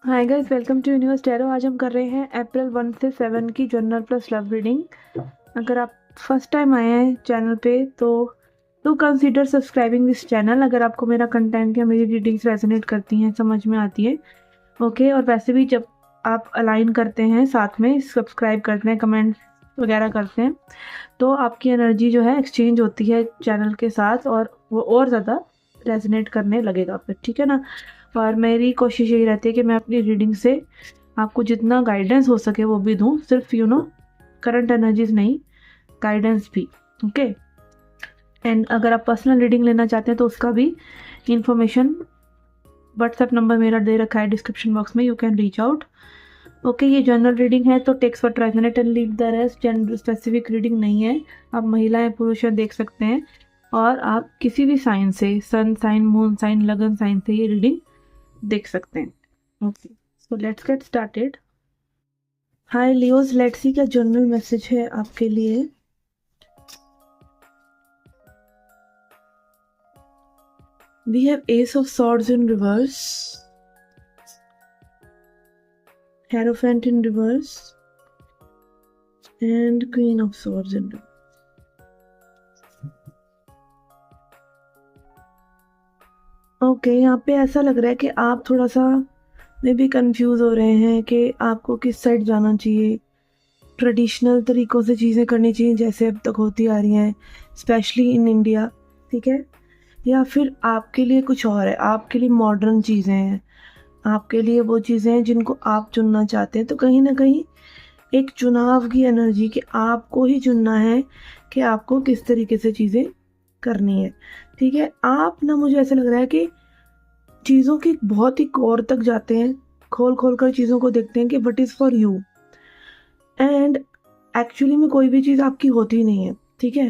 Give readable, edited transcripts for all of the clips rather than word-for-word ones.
Hi guys, welcome to universe tarot. आज हम कर रहे हैं अप्रैल 1 से 7 की जनरल प्लस लव रीडिंग। अगर आप फर्स्ट टाइम आए हैं चैनल पे तो do consider subscribing this channel. अगर आपको मेरा कंटेंट या मेरी रीडिंग्स रेजोनेट करती हैं, समझ में आती है, ओके। और वैसे भी जब आप अलाइन करते हैं, साथ में सब्सक्राइब करते हैं, कमेंट वगैरह करते हैं, तो आपकी एनर्जी जो है एक्सचेंज होती है चैनल के साथ और वो और ज़्यादा रेजोनेट करने लगेगा फिर, ठीक है ना। और मेरी कोशिश यही रहती है कि मैं अपनी रीडिंग से आपको जितना गाइडेंस हो सके वो भी दूँ, सिर्फ करंट एनर्जीज नहीं, गाइडेंस भी, ओके। एंड अगर आप पर्सनल रीडिंग लेना चाहते हैं तो उसका भी इंफॉर्मेशन व्हाट्सएप नंबर मेरा दे रखा है डिस्क्रिप्शन बॉक्स में, you can reach out, okay. ये जनरल रीडिंग है तो takes for resonate and leave the rest. Gender specific reading नहीं है, आप महिलाएं पुरुष देख सकते हैं। और आप किसी भी साइन से, सन साइन, मून साइन, लगन साइन से ये रीडिंग देख सकते हैं, okay. So let's get started. Hi Leos, let's see क्या जनरल मैसेज है आपके लिए। We have ace of swords in reverse, hierophant in reverse and queen of swords in reverse. Okay, यहाँ पे ऐसा लग रहा है कि आप थोड़ा सा मे भी कंफ्यूज हो रहे हैं कि आपको किस साइड जाना चाहिए। ट्रेडिशनल तरीकों से चीज़ें करनी चाहिए जैसे अब तक होती आ रही हैं, स्पेशली इन इंडिया, ठीक है। या फिर आपके लिए कुछ और है, आपके लिए मॉडर्न चीज़ें हैं, आपके लिए वो चीज़ें हैं जिनको आप चुनना चाहते हैं। तो कहीं ना कहीं एक चुनाव की एनर्जी कि आपको ही चुनना है कि आपको किस तरीके से चीज़ें करनी है, ठीक है। आप ना, मुझे ऐसा लग रहा है कि चीज़ों की बहुत ही कोर तक जाते हैं, खोल खोल कर चीज़ों को देखते हैं कि what is for you. And actually में कोई भी चीज़ आपकी होती नहीं है, ठीक है।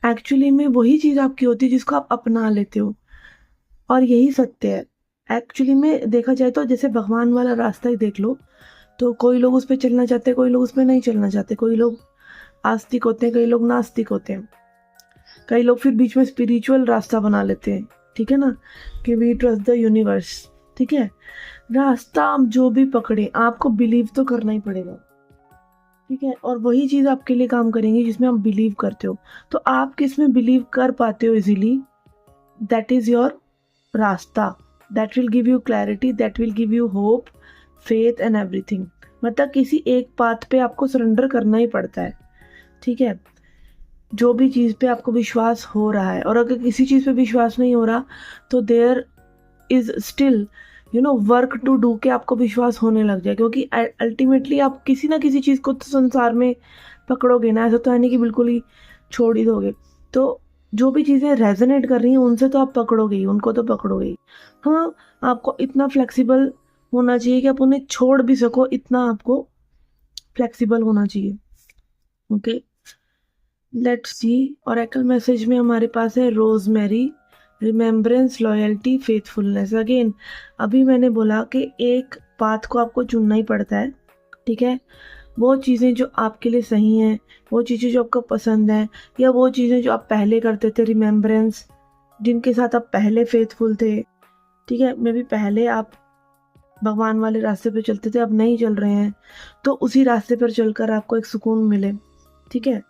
एक्चुअली में वही चीज़ आपकी होती है जिसको आप अपना लेते हो, और यही सत्य है। एक्चुअली में देखा जाए तो जैसे भगवान वाला रास्ता ही देख लो, तो कोई लोग उस पर चलना चाहते हैं, कोई लोग उस पर नहीं चलना चाहते, कोई लोग आस्तिक होते हैं, कई लोग नास्तिक होते हैं, कई लोग फिर बीच में स्पिरिचुअल रास्ता बना लेते हैं, ठीक है ना, कि वी ट्रस्ट द यूनिवर्स, ठीक है। रास्ता आप जो भी पकड़े, आपको बिलीव तो करना ही पड़ेगा, ठीक है। और वही चीज़ आपके लिए काम करेंगी जिसमें आप बिलीव करते हो। तो आप किस में बिलीव कर पाते हो इजीली, दैट इज़ योर रास्ता। That will give you clarity, that will give you hope, faith and everything. मतलब किसी एक पाथ पे आपको सरेंडर करना ही पड़ता है, ठीक है। जो भी चीज़ पे आपको विश्वास हो रहा है, और अगर किसी चीज़ पे विश्वास नहीं हो रहा तो there is still work to do के आपको विश्वास होने लग जाए, क्योंकि अल्टीमेटली आप किसी ना किसी चीज़ को तो संसार में पकड़ोगे ना, ऐसा तो है नहीं कि बिल्कुल ही छोड़ ही दोगे। तो जो भी चीज़ें रेजोनेट कर रही हैं उनसे तो आप पकड़ोगे ही, उनको तो पकड़ोगे ही। हाँ, आपको इतना फ्लेक्सिबल होना चाहिए कि आप उन्हें छोड़ भी सको, इतना आपको फ्लेक्सिबल होना चाहिए, okay. Let's see, oracle message में हमारे पास है rosemary, remembrance, loyalty, faithfulness. Again अभी मैंने बोला कि एक पाथ को आपको चुनना ही पड़ता है, ठीक है। वो चीज़ें जो आपके लिए सही हैं, वो चीज़ें जो आपको पसंद हैं, या वो चीज़ें जो आप पहले करते थे, रिमेम्बरेंस, जिनके साथ आप पहले फेथफुल थे, ठीक है। मे भी पहले आप भगवान वाले रास्ते पे चलते थे, अब नहीं चल रहे हैं, तो उसी रास्ते पर चलकर आपको एक सुकून मिले, ठीक है।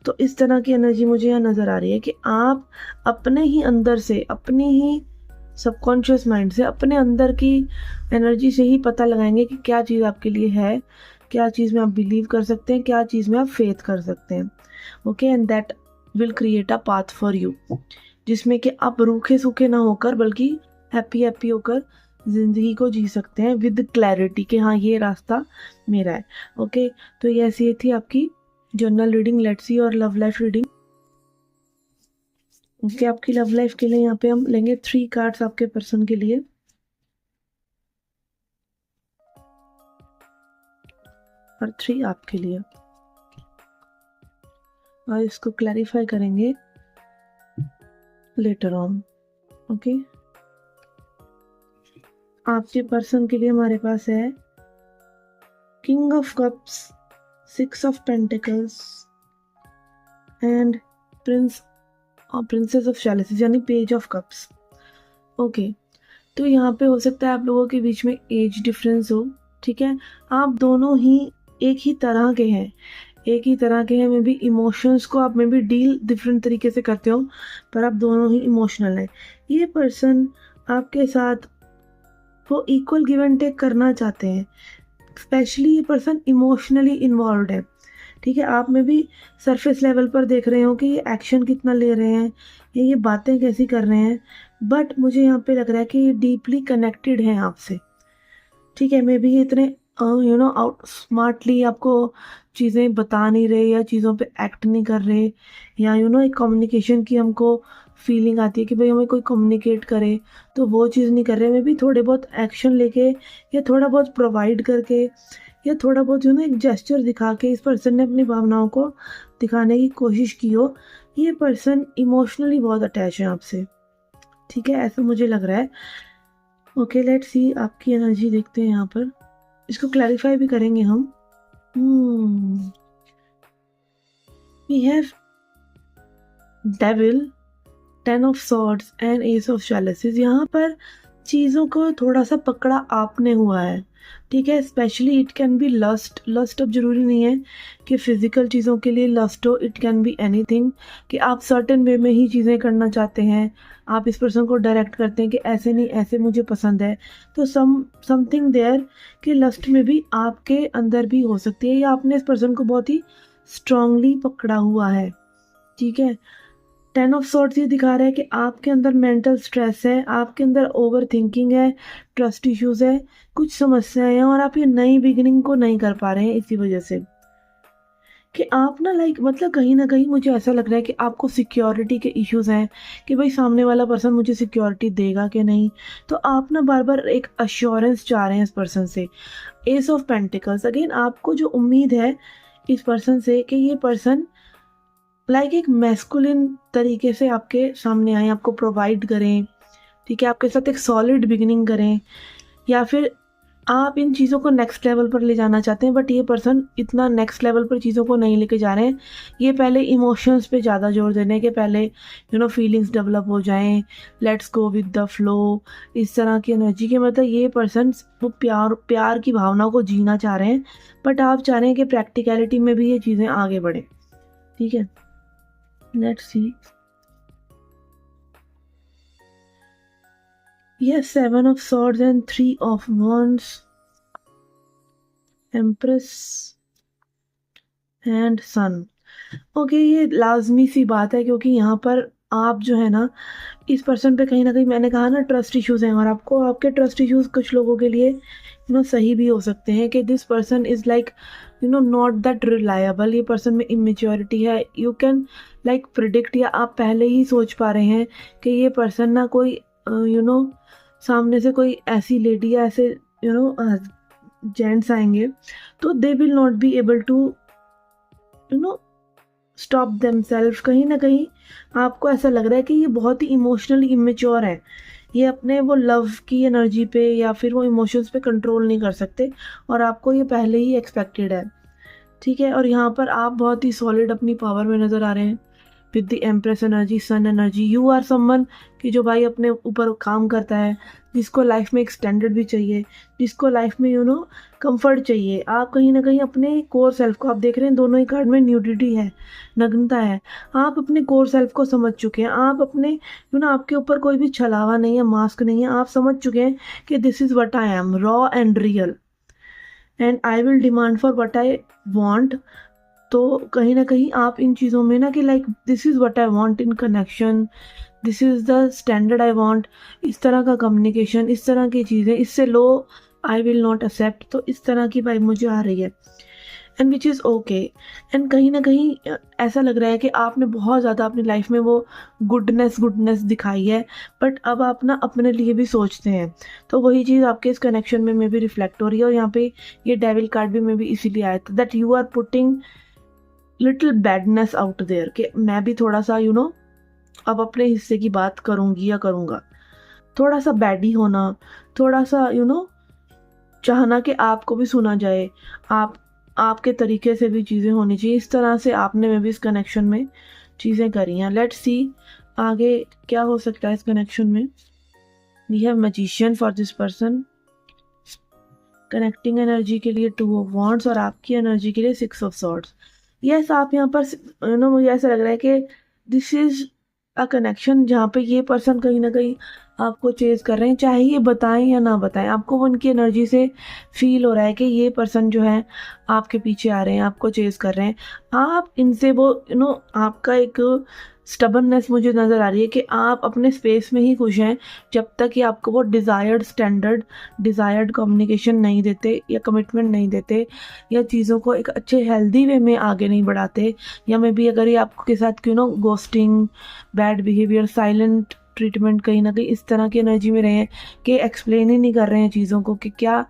तो इस तरह की एनर्जी मुझे यहाँ नज़र आ रही है कि आप अपने ही अंदर से, अपनी ही सबकॉन्शियस माइंड से, अपने अंदर की एनर्जी से ही पता लगाएंगे कि क्या चीज़ आपके लिए है, क्या चीज़ में आप बिलीव कर सकते हैं, क्या चीज़ में आप फेथ कर सकते हैं, okay. And that will create a path for you, जिसमें कि आप रूखे सूखे ना होकर बल्कि हैप्पी हैप्पी होकर ज़िंदगी को जी सकते हैं विद क्लैरिटी कि हाँ, ये रास्ता मेरा है, ओके। तो ये ऐसी थी आपकी जनरल रीडिंग। लेट्स सी और लव लाइफ रीडिंग, ओके। आपकी लव लाइफ के लिए यहाँ पे हम लेंगे 3 कार्ड्स आपके पर्सन के लिए, और 3 आपके लिए, और इसको क्लैरिफाई करेंगे लेटर ऑन, ओके। आपके पर्सन के लिए हमारे पास है king of cups, 6 of pentacles and princess of chalices, यानी पेज ऑफ कप्स, ओके। तो यहाँ पे हो सकता है आप लोगों के बीच में एज डिफरेंस हो, ठीक है। आप दोनों ही एक ही तरह के हैं, एक ही तरह के हैं। मे बी इमोशंस को आप मे बी डील डिफरेंट तरीके से करते हो, पर आप दोनों ही इमोशनल हैं। ये पर्सन आपके साथ वो इक्वल गिव एंड टेक करना चाहते हैं। स्पेशली ये पर्सन इमोशनली इन्वॉल्व है, ठीक है। आप में भी सरफेस लेवल पर देख रहे हो कि ये एक्शन कितना ले रहे हैं या ये बातें कैसी कर रहे हैं, बट मुझे यहाँ पे लग रहा है कि ये डीपली कनेक्टेड हैं आपसे, ठीक है। मे बी ये इतने आउट स्मार्टली आपको चीज़ें बता नहीं रहे या चीज़ों पे एक्ट नहीं कर रहे, या एक कम्युनिकेशन की हमको फीलिंग आती है कि भाई हमें कोई कम्युनिकेट करे, तो वो चीज़ नहीं कर रहे। मे बी थोड़े बहुत एक्शन लेके या थोड़ा बहुत प्रोवाइड करके या थोड़ा बहुत एक जेस्चर दिखा के इस पर्सन ने अपनी भावनाओं को दिखाने की कोशिश की हो। ये पर्सन इमोशनली बहुत अटैच है आपसे, ठीक है, ऐसा मुझे लग रहा है। ओके, लेट्स सी आपकी एनर्जी देखते हैं यहाँ पर, इसको क्लैरिफाई भी करेंगे हम। We have devil, 10 of swords and ace of challenges. यहाँ पर चीज़ों को थोड़ा सा पकड़ा आपने हुआ है, ठीक है। Specially it can be lust अब जरूरी नहीं है कि फिजिकल चीज़ों के लिए लस्ट हो, इट कैन बी एनीथिंग, कि आप सर्टेन वे में ही चीज़ें करना चाहते हैं। आप इस पर्सन को डायरेक्ट करते हैं कि ऐसे नहीं, ऐसे मुझे पसंद है। तो समथिंग देयर कि लस्ट में भी आपके अंदर भी हो सकती है, या आपने इस पर्सन को बहुत ही स्ट्रांगली पकड़ा हुआ है, ठीक है। 10 ऑफ सॉर्ड्स ये दिखा रहा है कि आपके अंदर मेंटल स्ट्रेस है, आपके अंदर ओवर थिंकिंग है, ट्रस्ट इश्यूज है, कुछ समस्याएं हैं, और आप ये नई बिगिनिंग को नहीं कर पा रहे हैं इसी वजह से कि आप ना मतलब कहीं ना कहीं मुझे ऐसा लग रहा है कि आपको सिक्योरिटी के इश्यूज हैं कि भाई सामने वाला पर्सन मुझे सिक्योरिटी देगा कि नहीं। तो आप ना बार बार एक अश्योरेंस चाह रहे हैं इस पर्सन से। एस ऑफ पेंटिकल्स, अगेन आपको जो उम्मीद है इस पर्सन से कि ये पर्सन एक मैस्कुलिन तरीके से आपके सामने आए, आपको प्रोवाइड करें, ठीक है, आपके साथ एक सॉलिड बिगिनिंग करें, या फिर आप इन चीज़ों को नेक्स्ट लेवल पर ले जाना चाहते हैं। बट ये पर्सन इतना नेक्स्ट लेवल पर चीज़ों को नहीं लेके जा रहे हैं। ये पहले इमोशंस पे ज़्यादा जोर देने के, पहले फीलिंग्स डेवलप हो जाएं, let's go with the flow, इस तरह की एनर्जी के। मतलब ये पर्सन वो प्यार की भावनाओं को जीना चाह रहे हैं, बट आप चाह रहे हैं कि प्रैक्टिकलिटी में भी ये चीज़ें आगे बढ़ें, ठीक है। Let's see. Yes, 7 of swords and 3 of wands, empress and sun. Okay, ये लाजमी सी बात है, क्योंकि यहाँ पर आप जो है ना इस पर्सन पे कहीं ना कहीं, मैंने कहा ना, ट्रस्ट इश्यूज हैं, और आपको आपके ट्रस्ट इश्यूज कुछ लोगों के लिए सही भी हो सकते हैं कि this person is not that reliable. ये पर्सन में इमेच्योरिटी है, यू कैन प्रिडिक्ट, या आप पहले ही सोच पा रहे हैं कि ये पर्सन ना कोई सामने से कोई ऐसी लेडी या ऐसे जेंट्स आएंगे, तो they will not be able to stop themself. कहीं ना कहीं आपको ऐसा लग रहा है कि ये बहुत ही इमोशनली इमेच्योर है, ये अपने वो लव की एनर्जी पे या फिर वो इमोशंस पे कंट्रोल नहीं कर सकते, और आपको ये पहले ही एक्सपेक्टेड है, ठीक है। और यहाँ पर आप बहुत ही सॉलिड अपनी पावर में नज़र आ रहे हैं with the empress energy, sun energy. You are someone कि जो भाई अपने ऊपर काम करता है, जिसको लाइफ में एक स्टैंडर्ड भी चाहिए, जिसको लाइफ में कंफर्ट चाहिए। आप कहीं ना कहीं अपने कोर सेल्फ को, आप देख रहे हैं दोनों ही कार्ड में न्यूडिटी है, नग्नता है, आप अपने कोर सेल्फ को समझ चुके हैं। आप अपने आपके ऊपर कोई भी छलावा नहीं है, मास्क नहीं है, आप समझ चुके हैं कि this is what I am, raw and real, and I will demand for what I want. तो कहीं ना कहीं आप इन चीज़ों में ना कि this is what I want in connection, this is the standard I want, इस तरह का कम्युनिकेशन, इस तरह की चीज़ें, इससे लो आई विल नॉट एक्सेप्ट। तो इस तरह की वाइब मुझे आ रही है, and which is okay. And कहीं ना कहीं ऐसा लग रहा है कि आपने बहुत ज़्यादा अपनी लाइफ में वो गुडनेस दिखाई है, बट अब आप ना अपने लिए भी सोचते हैं। तो वही चीज़ आपके इस कनेक्शन में भी रिफ्लेक्ट हो रही है, और यहाँ पे ये डेविल कार्ड भी में भी इसीलिए आया था, that you are putting little badness out there, कि मैं भी थोड़ा सा अब अपने हिस्से की बात करूँगी या करूँगा। थोड़ा सा बैडी होना, थोड़ा सा चाहना कि आपको भी सुना जाए, आपके तरीके से भी चीज़ें होनी चाहिए, इस तरह से आपने में भी इस कनेक्शन में चीज़ें करी हैं। लेट्स सी आगे क्या हो सकता है इस कनेक्शन में। We have magician for this person, connecting energy के लिए 2 ऑफ वॉन्ड्स और आपकी एनर्जी के लिए 6 ऑफ सॉर्ड्स। यस, आप यहाँ पर मुझे ऐसा लग रहा है कि दिस इज अ कनेक्शन जहाँ पे ये पर्सन कहीं ना कहीं आपको चेज कर रहे हैं, चाहे ये बताएं या ना बताएं, आपको उनकी एनर्जी से फील हो रहा है कि ये पर्सन जो है आपके पीछे आ रहे हैं, आपको चेज कर रहे हैं। आप इनसे वो आपका एक स्टबननेस मुझे नज़र आ रही है कि आप अपने स्पेस में ही खुश हैं जब तक कि आपको वो डिज़ायर्ड स्टैंडर्ड, डिज़ायर्ड कम्युनिकेशन नहीं देते या कमिटमेंट नहीं देते या चीज़ों को एक अच्छे हेल्दी वे में आगे नहीं बढ़ाते, या मे बी अगर ये आपके साथ ghosting, bad behaviour, silent treatment, कहीं ना कहीं इस तरह की एनर्जी में रहे हैं कि एक्सप्लेन ही नहीं कर रहे हैं चीज़ों को कि क्या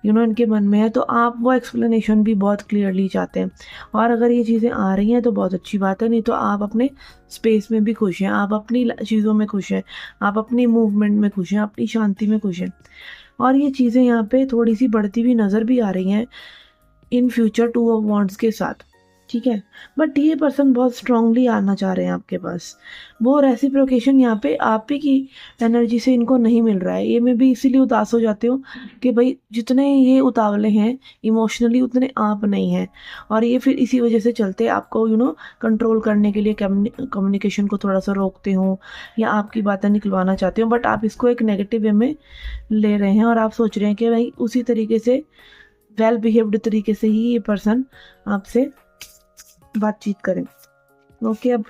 इनके मन में है, तो आप वो एक्सप्लेनेशन भी बहुत क्लियरली चाहते हैं। और अगर ये चीज़ें आ रही हैं तो बहुत अच्छी बात है, नहीं तो आप अपने स्पेस में भी खुश हैं, आप अपनी चीज़ों में खुश हैं, आप अपनी मूवमेंट में खुश हैं, अपनी शांति में खुश हैं। और ये चीज़ें यहाँ पे थोड़ी सी बढ़ती हुई नज़र भी आ रही हैं इन फ्यूचर 2 ऑफ वॉन्ड्स के साथ, ठीक है। बट ये पर्सन बहुत स्ट्रांगली आना चाह रहे हैं आपके पास, वो रेसिप्रोकेशन यहाँ पे आप ही की एनर्जी से इनको नहीं मिल रहा है। ये मैं भी इसीलिए उदास हो जाती हूँ कि भाई जितने ये उतावले हैं इमोशनली उतने आप नहीं हैं, और ये फिर इसी वजह से चलते आपको कंट्रोल करने के लिए कम्युनिकेशन को थोड़ा सा रोकते हो या आपकी बातें निकलवाना चाहते हो, बट आप इसको एक नेगेटिव वे में ले रहे हैं और आप सोच रहे हैं कि भाई उसी तरीके से वेल बिहेव्ड तरीके से ही ये पर्सन आपसे बातचीत करें। ओके, अब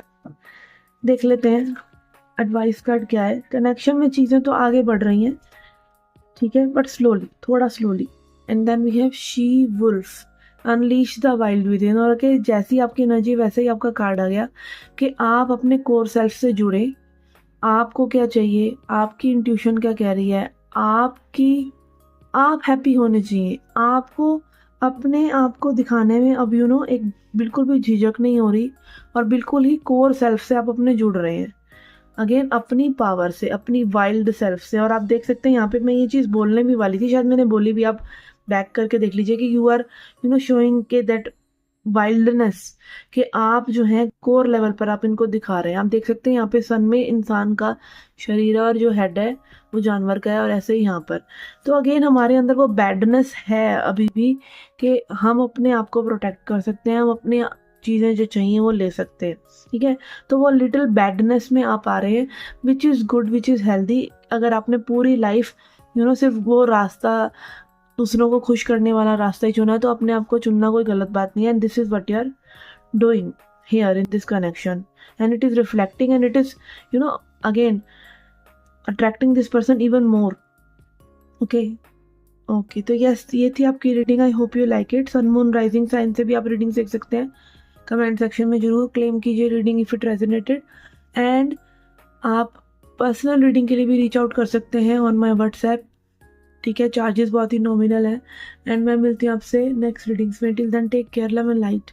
देख लेते हैं एडवाइस कार्ड क्या है। कनेक्शन में चीज़ें तो आगे बढ़ रही हैं, ठीक है, बट स्लोली, थोड़ा slowly. And then we have she wolf, unleash the wild within. और कि जैसी आपकी एनर्जी वैसे ही आपका कार्ड आ गया कि आप अपने कोर सेल्फ से जुड़े, आपको क्या चाहिए, आपकी इंट्यूशन क्या कह रही है, आप हैप्पी होने चाहिए, आपको अपने आप को दिखाने में अब एक बिल्कुल भी झिझक नहीं हो रही और बिल्कुल ही कोर सेल्फ से आप अपने जुड़ रहे हैं, अगेन अपनी पावर से, अपनी वाइल्ड सेल्फ से। और आप देख सकते हैं यहाँ पे मैं ये चीज़ बोलने भी वाली थी, शायद मैंने बोली भी, आप बैक करके देख लीजिए कि यू आर शोइंग के दैट वाइल्डनेस, कि आप जो है कोर लेवल पर आप इनको दिखा रहे हैं। आप देख सकते हैं यहाँ पे सन में इंसान का शरीर और जो हेड है वो जानवर का है, और ऐसे ही यहाँ पर तो अगेन हमारे अंदर वो बैडनेस है अभी भी कि हम अपने आप को प्रोटेक्ट कर सकते हैं, हम अपनी चीज़ें जो चाहिए वो ले सकते हैं, ठीक है। तो वो लिटिल बैडनेस में आप आ रहे हैं, which is good, which is healthy. अगर आपने पूरी लाइफ सिर्फ वो रास्ता, दूसरों को खुश करने वाला रास्ता ही चुना, तो अपने आप को चुनना कोई गलत बात नहीं है। And this is what you are doing here in this connection, and it is reflecting and it is again attracting this person even more. Okay, तो यस, ये थी आपकी reading. I hope you like it. Sun moon rising sign से भी आप reading देख सकते हैं। कमेंट सेक्शन में जरूर क्लेम कीजिए reading if it resonated, and आप पर्सनल रीडिंग के लिए भी रीच आउट कर सकते हैं ऑन माई व्हाट्सएप, ठीक है। चार्जेस बहुत ही नॉमिनल है। एंड मैं मिलती हूँ आपसे नेक्स्ट रीडिंग्स में। Till then take care, love and light.